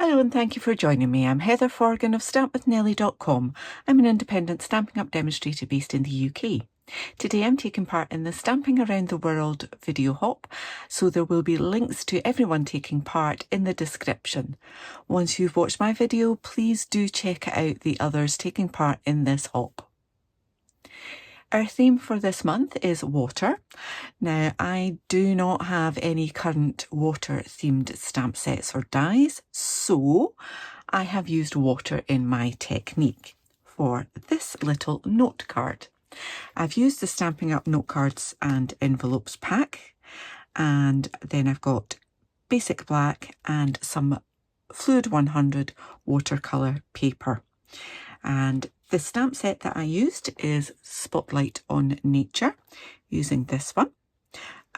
Hello and thank you for joining me. I'm Heather Forgan of stampwithnellie.com. I'm an independent Stampin' Up demonstrator based in the UK. Today I'm taking part in the Stamping Around the World video hop, so there will be links to everyone taking part in the description. Once you've watched my video, please do check out the others taking part in this hop. Our theme for this month is water. Now, I do not have any current water themed stamp sets or dies, so I have used water in my technique for this little note card. I've used the Stampin' Up note cards and envelopes pack, and then I've got basic black and some Fluid 100 watercolour paper. And the stamp set that I used is Spotlight on Nature, using this one.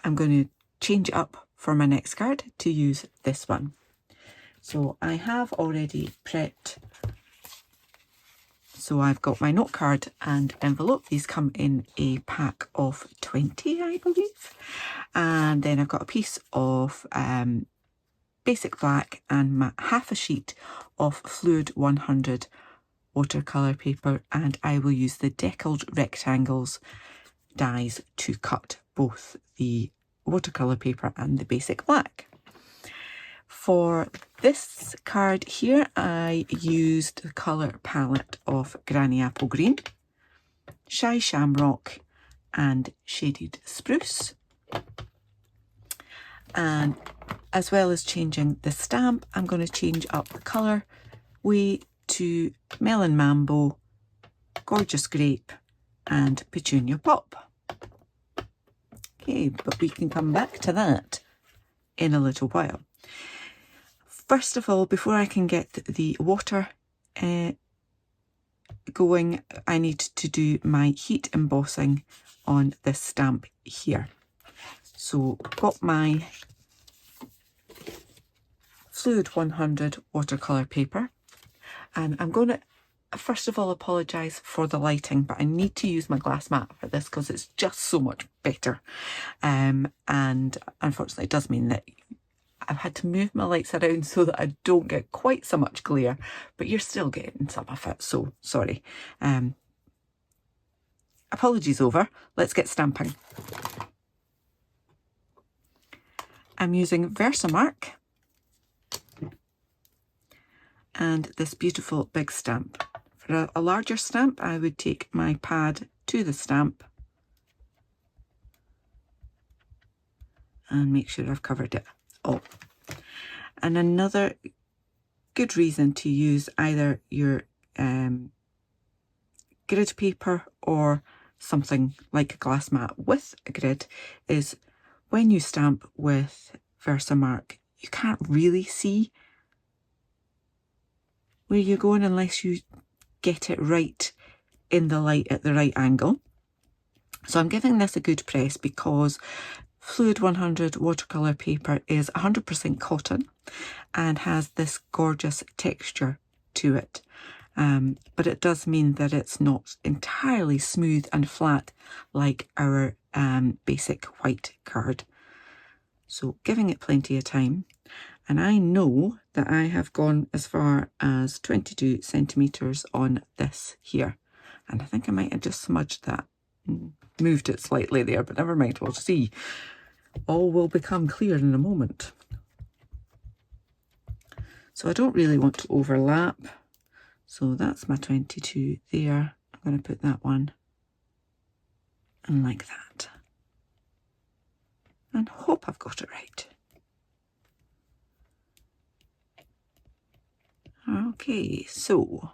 I'm going to change it up for my next card to use this one. So I have already prepped. So I've got my note card and envelope. These come in a pack of 20, I believe. And then I've got a piece of basic black and half a sheet of Fluid 100 watercolour paper, and I will use the deckled rectangles dies to cut both the watercolour paper and the basic black. For this card here, I used the colour palette of Granny Apple Green, Shy Shamrock and Shaded Spruce. And as well as changing the stamp, I'm going to change up the colour way to Melon Mambo, Gorgeous Grape and Petunia Pop. Okay, but we can come back to that in a little while. First of all, before I can get the water going, I need to do my heat embossing on this stamp here. So got my Fluid 100 watercolour paper, and I'm going to first of all apologise for the lighting, but I need to use my glass mat for this because it's just so much better. And unfortunately it does mean that I've had to move my lights around so that I don't get quite so much glare, but you're still getting some of it, so sorry. Apologies over. Let's get stamping. I'm using Versamark and this beautiful big stamp. For a larger stamp, I would take my pad to the stamp and make sure I've covered it all. And another good reason to use either your grid paper or something like a glass mat with a grid is when you stamp with Versamark, you can't really see where you're going unless you get it right in the light at the right angle. So I'm giving this a good press because Fluid 100 watercolour paper is 100% cotton and has this gorgeous texture to it. But it does mean that it's not entirely smooth and flat like our basic white card. So giving it plenty of time. And I know that I have gone as far as 22 centimetres on this here. And I think I might have just smudged that, moved it slightly there, but never mind, we'll see. All will become clear in a moment. So I don't really want to overlap. So that's my 22 there. I'm going to put that one and like that. And hope I've got it right. Okay, so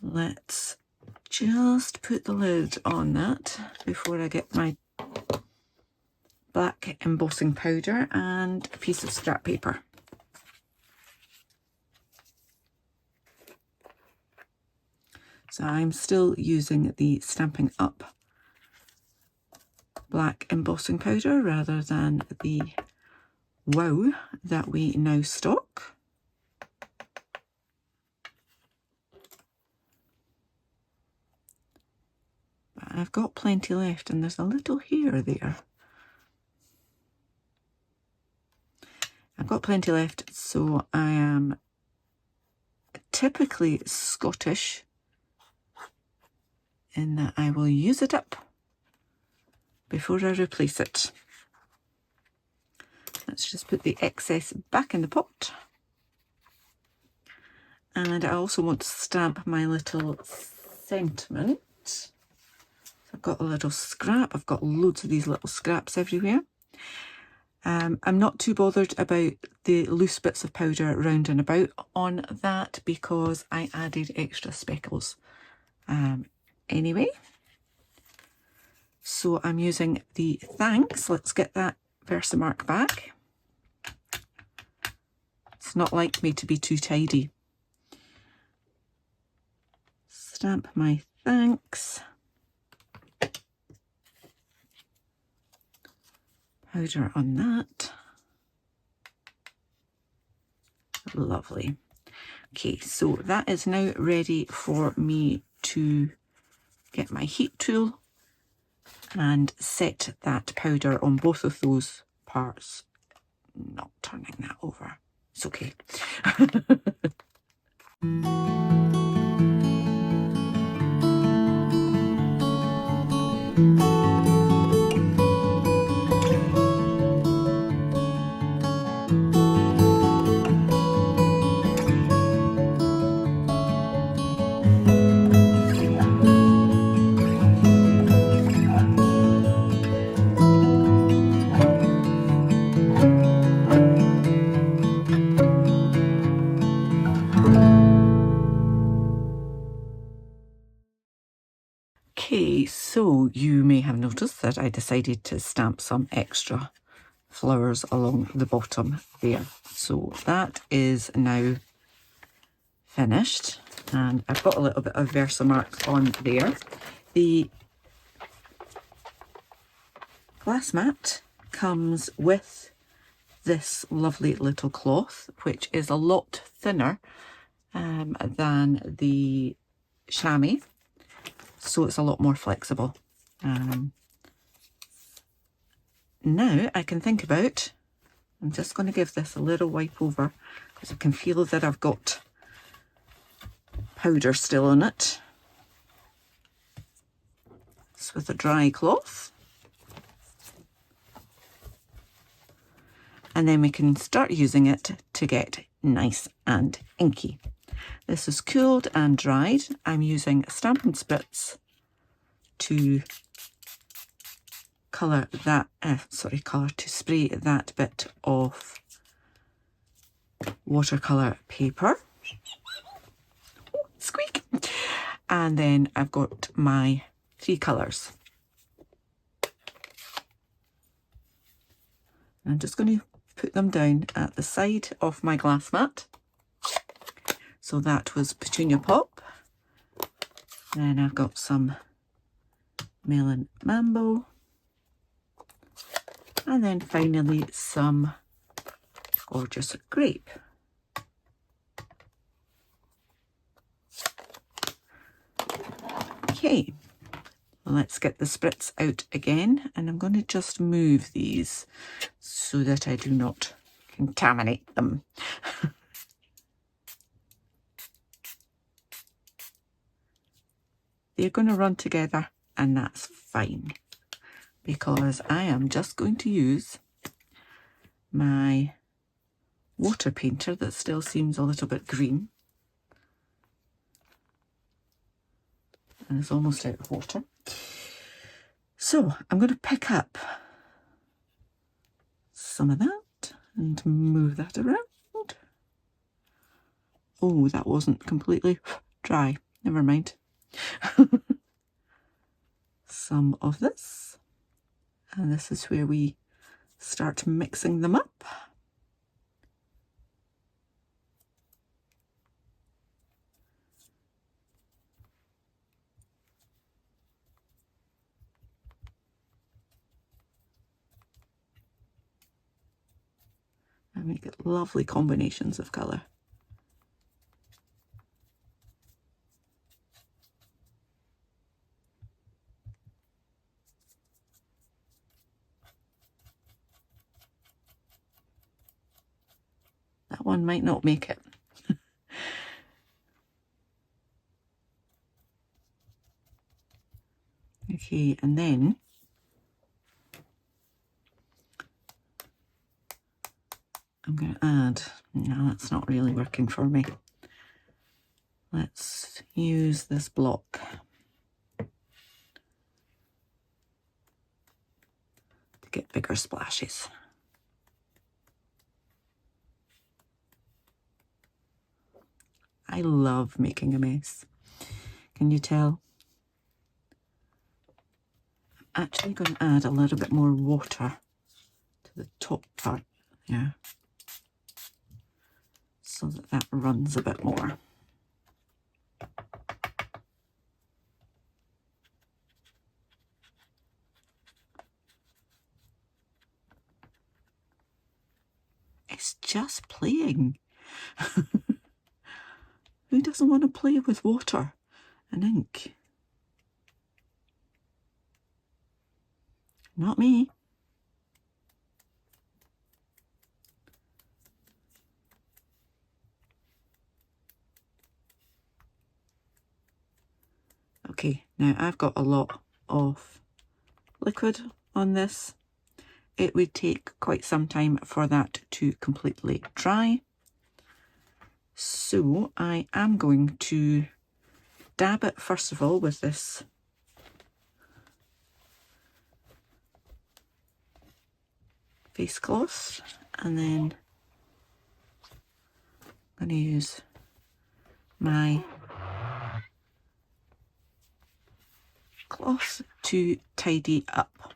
let's just put the lid on that before I get my black embossing powder and a piece of scrap paper. So I'm still using the Stampin' Up black embossing powder rather than the Wow that we now stock. But I've got plenty left and there's a little hair there. I've got plenty left, so I am typically Scottish in that I will use it up before I replace it. Let's just put the excess back in the pot. And I also want to stamp my little sentiment. So I've got a little scrap. I've got loads of these little scraps everywhere. I'm not too bothered about the loose bits of powder round and about on that because I added extra speckles anyway. So I'm using the thanks. Let's get that Versamark back. It's not like me to be too tidy. Stamp my thanks. Powder on that. Lovely. Okay, so that is now ready for me to get my heat tool and set that powder on both of those parts. Not turning that over. It's okay. Okay, so you may have noticed that I decided to stamp some extra flowers along the bottom there. So that is now finished, and I've got a little bit of Versamark on there. The glass mat comes with this lovely little cloth, which is a lot thinner than the chamois, so it's a lot more flexible. Now I can think about, I'm just going to give this a little wipe over because I can feel that I've got powder still on it. It's with a dry cloth. And then we can start using it to get nice and inky. This is cooled and dried. I'm using Stampin' Spritz to colour that, to spray that bit of watercolour paper. Oh, squeak! And then I've got my 3 colours. I'm just going to put them down at the side of my glass mat. So that was Petunia Pop. Then I've got some Melon Mambo. And then finally some Gorgeous Grape. Okay, let's get the spritz out again, and I'm going to just move these so that I do not contaminate them. They're going to run together, and that's fine, because I am just going to use my water painter that still seems a little bit green and is almost out of water. So I'm going to pick up some of that and move that around. Oh, that wasn't completely dry. Never mind. Some of this, and this is where we start mixing them up. And we get lovely combinations of colour. one might not make it. Okay, and then I'm going to add, no, that's not really working for me. Let's use this block to get bigger splashes. I love making a mess. Can you tell? I'm actually going to add a little bit more water to the top part there, so that that runs a bit more. It's just playing. Who doesn't want to play with water and ink? Not me. Okay, now I've got a lot of liquid on this. It would take quite some time for that to completely dry. So I am going to dab it first of all with this face cloth, and then I'm going to use my cloth to tidy up,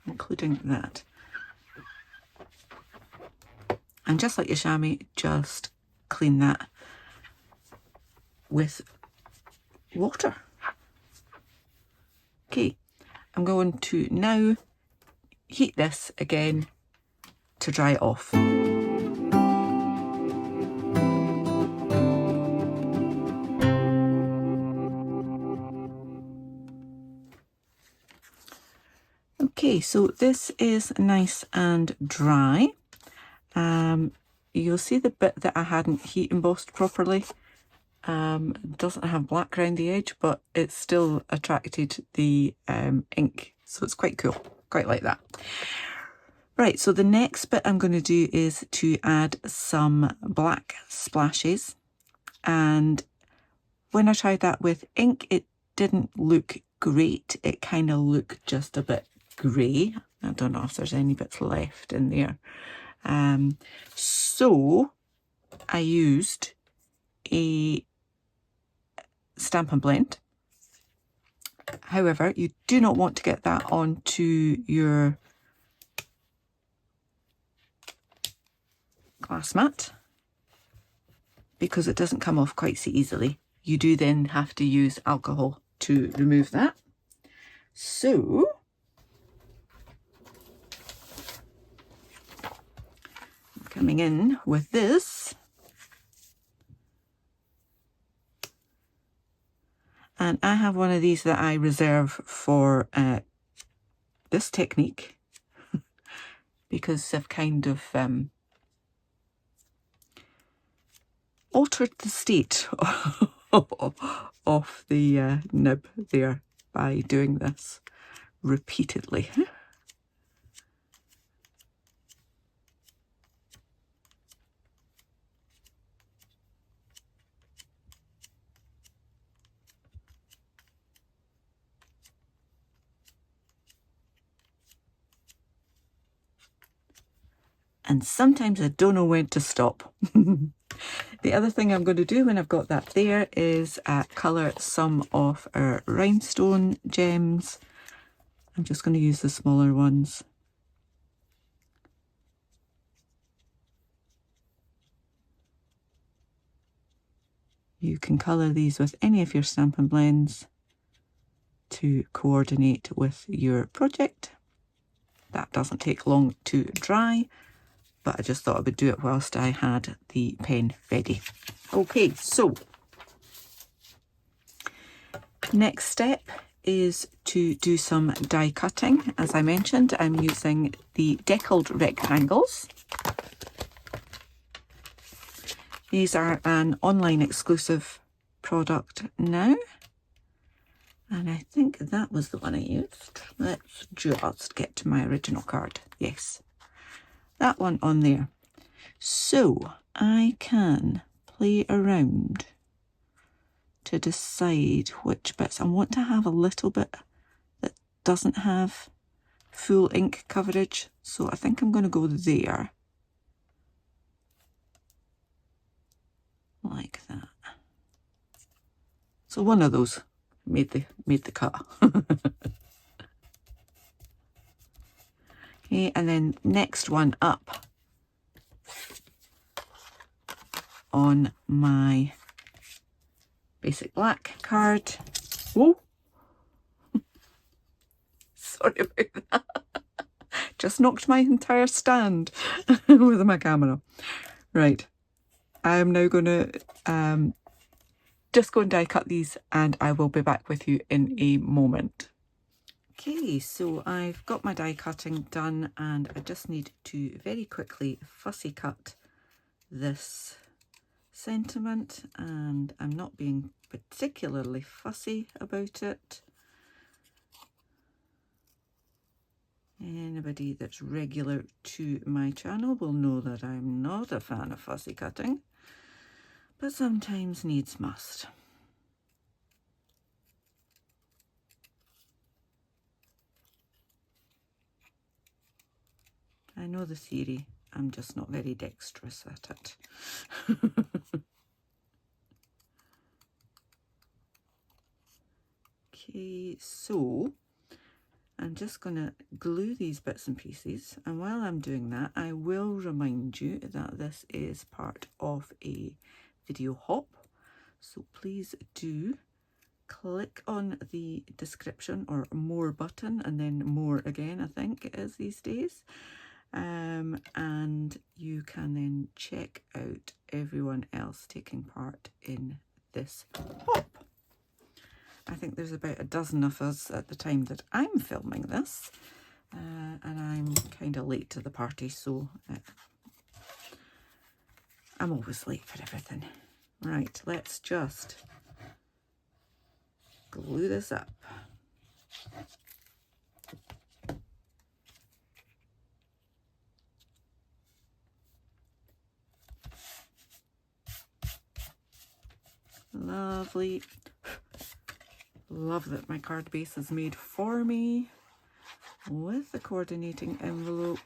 including that. And just like your chamois, just clean that with water. Okay, I'm going to now heat this again to dry it off. Okay, so this is nice and dry. You'll see the bit that I hadn't heat embossed properly. It doesn't have black around the edge, but it still attracted the ink, so it's quite cool. Quite like that. Right, so the next bit I'm going to do is to add some black splashes, and when I tried that with ink, it didn't look great. It kind of looked just a bit grey. I don't know if there's any bits left in there. So I used a Stampin' Blend. However, you do not want to get that onto your glass mat because it doesn't come off quite so easily. You do then have to use alcohol to remove that. So I'm coming in with this, and I have one of these that I reserve for this technique because I've kind of altered the state of the nib there by doing this repeatedly. And sometimes I don't know when to stop. The other thing I'm going to do when I've got that there is colour some of our rhinestone gems. I'm just going to use the smaller ones. You can colour these with any of your Stampin' Blends to coordinate with your project. That doesn't take long to dry, but I just thought I would do it whilst I had the pen ready. Okay, so next step is to do some die cutting. As I mentioned, I'm using the deckled rectangles. These are an online exclusive product now. And I think that was the one I used. Let's just get to my original card. Yes, that one on there. So I can play around to decide which bits. I want to have a little bit that doesn't have full ink coverage. So I think I'm going to go there. Like that. So one of those made the cut. Okay, and then next one up on my basic black card. Whoa! Sorry about that. Just knocked my entire stand with my camera. Right. I am now going to just go and die cut these, and I will be back with you in a moment. Okay, so I've got my die cutting done, and I just need to very quickly fussy cut this sentiment, and I'm not being particularly fussy about it. Anybody that's regular to my channel will know that I'm not a fan of fussy cutting, but sometimes needs must. I know the theory, I'm just not very dexterous at it. Okay, so I'm just going to glue these bits and pieces, and while I'm doing that, I will remind you that this is part of a video hop, so please do click on the description or more button, and then more again, I think it is these days. And you can then check out everyone else taking part in this hop. I think there's about a dozen of us at the time that I'm filming this, and I'm kind of late to the party, so I'm always late for everything. Right, let's just glue this up. Lovely. Love that my card base is made for me with the coordinating envelope.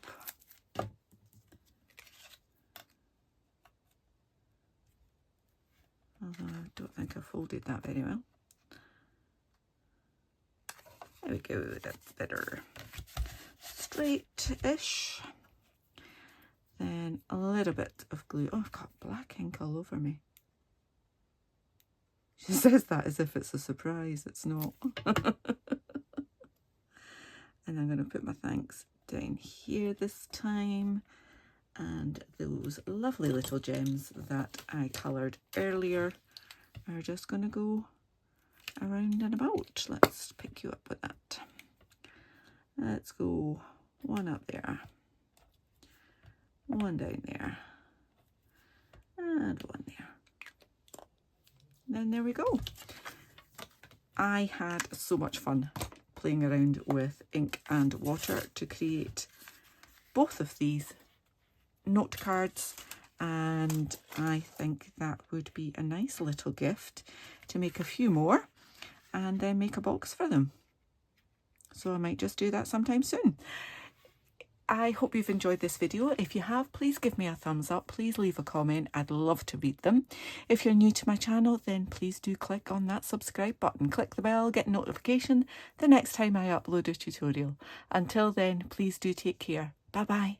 Although I don't think I folded that very well. There we go, that's better. Straight-ish. Then a little bit of glue. Oh, I've got black ink all over me. She says that as if it's a surprise. It's not. And I'm going to put my thanks down here this time. And those lovely little gems that I coloured earlier are just going to go around and about. Let's pick you up with that. Let's go one up there, one down there, and one there. Then there we go. I had so much fun playing around with ink and water to create both of these note cards, and I think that would be a nice little gift to make a few more and then make a box for them. So I might just do that sometime soon. I hope you've enjoyed this video. If you have, please give me a thumbs up. Please leave a comment. I'd love to read them. If you're new to my channel, then please do click on that subscribe button. Click the bell, get a notification the next time I upload a tutorial. Until then, please do take care. Bye-bye.